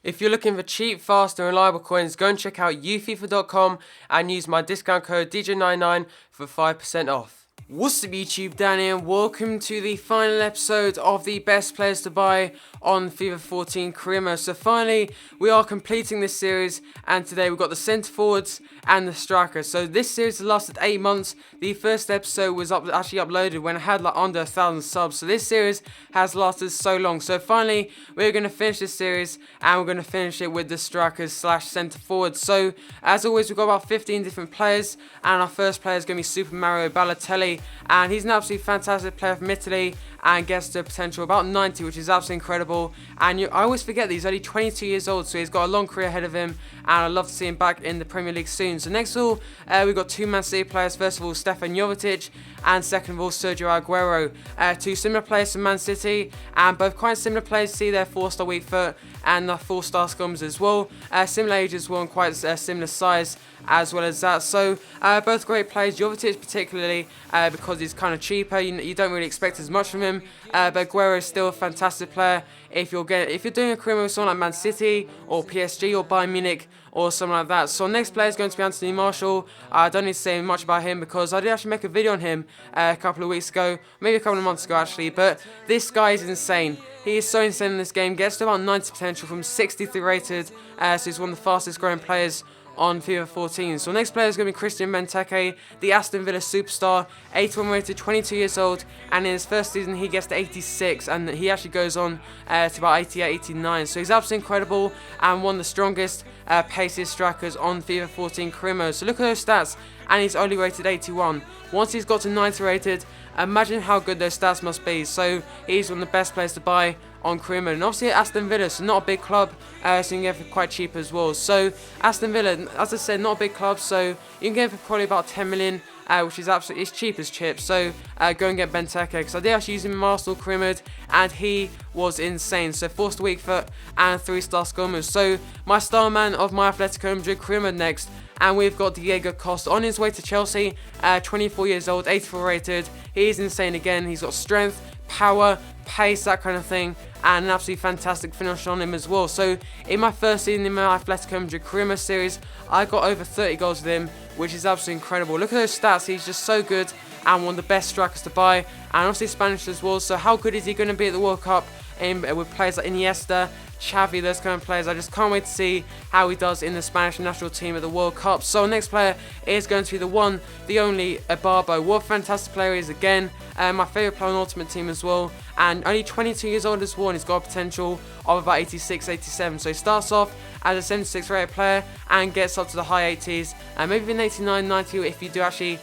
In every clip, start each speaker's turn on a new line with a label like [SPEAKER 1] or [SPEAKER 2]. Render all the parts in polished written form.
[SPEAKER 1] If you're looking for cheap, fast and reliable coins, go and check out ufifa.com and use my discount code DJ99 for 5% off. What's up YouTube, Danny, and welcome to the final episode of the best players to buy on FIFA 14 Career Mode. So finally, we are completing this series, and today we've got the centre forwards and the strikers. So this series has lasted 8 months. The first episode was actually uploaded when I had like under 1,000 subs. So this series has lasted so long. So finally, we're going to finish this series, and we're going to finish it with the strikers / centre forwards. So as always, we've got about 15 different players, and our first player is going to be Super Mario Balotelli. And he's an absolutely fantastic player from Italy and gets the potential about 90, which is absolutely incredible. And I always forget that he's only 22 years old, so he's got a long career ahead of him, and I'd love to see him back in the Premier League soon. So next of all, we've got two Man City players. First of all, Stefan Jovetic, and second of all, Sergio Aguero. Two similar players from Man City, and both quite similar players. See their 4-star weak foot and the 4-star scums as well. Similar age as well, and quite similar size as well as that. So both great players. Jovetic particularly because he's kind of cheaper. You don't really expect as much from him, but Aguero is still a fantastic player if you're doing a career mode with someone like Man City or PSG or Bayern Munich or something like that. So next player is going to be Anthony Martial. I don't need to say much about him because I did actually make a video on him a couple of weeks ago, maybe a couple of months ago actually, but this guy is insane. He is so insane in this game, gets to about 90 potential from 63 rated, so he's one of the fastest growing players on FIFA 14. So next player is going to be Christian Benteke, the Aston Villa superstar, 81 rated, 22 years old, and in his first season he gets to 86, and he actually goes on to about 88, 89. So he's absolutely incredible and one of the strongest, paciest strikers on FIFA 14 Career Mode. So look at those stats, and he's only rated 81. Once he's got to 90 rated, imagine how good those stats must be. So he's one of the best players to buy on Career Mode. And obviously Aston Villa, so not a big club, so you can get it for quite cheap as well. So Aston Villa, as I said, not a big club, so you can get it for probably about 10 million, which is absolutely, it's cheap as chips. So go and get Benteke, because I did actually use him in Arsenal Career Mode, and he was insane. So 4-star weak foot and 3-star scorers. So my star man of my Atletico Madrid Career Mode next, and we've got Diego Costa on his way to Chelsea, 24 years old, 84 rated. He's insane again. He's got strength, power, pace, that kind of thing, and an absolutely fantastic finish on him as well. So in my first season in my Atletico Madrid Career Mode series, I got over 30 goals with him, which is absolutely incredible. Look at those stats. He's just so good and one of the best strikers to buy, and obviously Spanish as well. So how good is he going to be at the World Cup with players like Iniesta, Xavi, those kind of players? I just can't wait to see how he does in the Spanish national team at the World Cup. So next player is going to be the one, the only Ibarbo. What a fantastic player he is again. My favourite player on Ultimate Team as well, and only 22 years old as well, and he's got a potential of about 86, 87. So he starts off as a 76 rated player and gets up to the high 80s, and maybe even 89, 90 if you do actually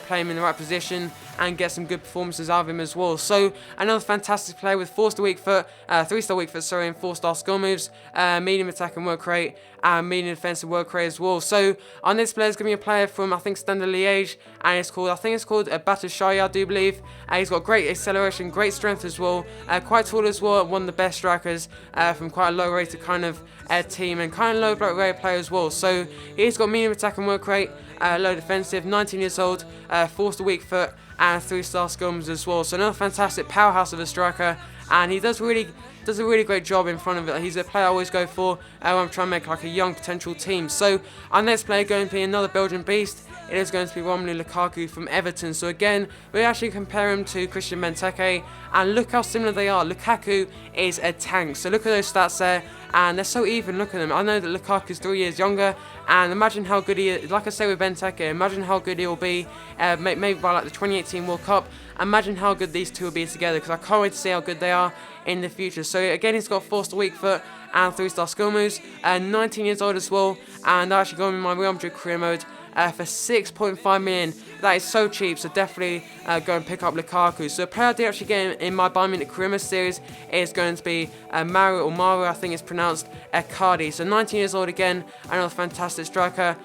[SPEAKER 1] play him in the right position and get some good performances out of him as well. So another fantastic player with 4-star weak foot, 3-star weak foot, and 4-star skill moves, medium attack and work rate, and medium defensive work rate as well. So our next player is going to be a player from, I think, Standard Liège, and it's called Batshuayi, I do believe. He's got great acceleration, great strength as well, quite tall as well, one of the best strikers from quite a low rated kind of team, and kind of low rated player as well. So he's got medium attack and work rate, low defensive, 19 years old, 4-star weak foot, and 3-star scums as well. So another fantastic powerhouse of a striker, and he does a really great job in front of it. He's a player I always go for when I'm trying to make like a young potential team. So our next player going to be another Belgian beast. It is going to be Romelu Lukaku from Everton. So again, we actually compare him to Christian Benteke, and look how similar they are. Lukaku is a tank. So look at those stats there, and they're so even. Look at them. I know that Lukaku is 3 years younger, and imagine how good he is. Like I say with Benteke, imagine how good he will be maybe by like the 2018 World Cup. Imagine how good these two will be together, because I can't wait to see how good they are in the future. So again, he's got 4-star weak foot and 3-star skill moves, 19 years old as well, and I actually got him in my Real Madrid Career Mode for 6.5 million. That is so cheap, so definitely go and pick up Lukaku. So the player I did actually get in my Bayern Munich Career Mode series is going to be Mario, I think it's pronounced, Icardi. So 19 years old again, another fantastic striker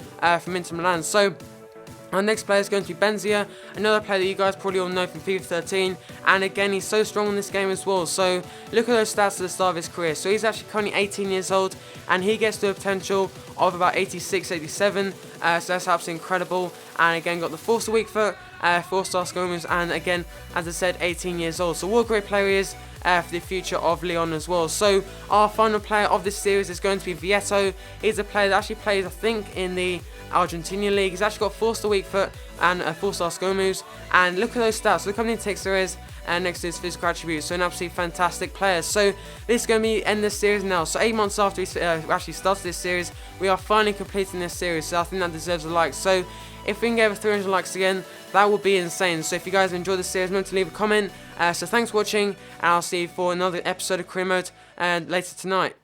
[SPEAKER 1] from Inter Milan. So our next player is going to be Benzia, another player that you guys probably all know from FIFA 13, and again he's so strong in this game as well. So look at those stats at the start of his career. So he's actually currently 18 years old, and he gets to a potential of about 86, 87, so that's absolutely incredible. And again got the 4-star weak foot, 4-star skill moves, and again, as I said, 18 years old. So what a great player he is. for the future of Lyon as well. So our final player of this series is going to be Vietto. He's a player that actually plays, I think, in the Argentina League. He's actually got 4-star weak foot and a 4-star skill moves. And look at those stats. Look how many ticks there is. And next to his physical attributes, so an absolutely fantastic player. So this is going to be end this series now. So 8 months after we actually started this series, we are finally completing this series. So I think that deserves a like. So if we can get over 300 likes again, that would be insane. So if you guys enjoyed this series, remember to leave a comment. So thanks for watching, and I'll see you for another episode of Career Mode later tonight.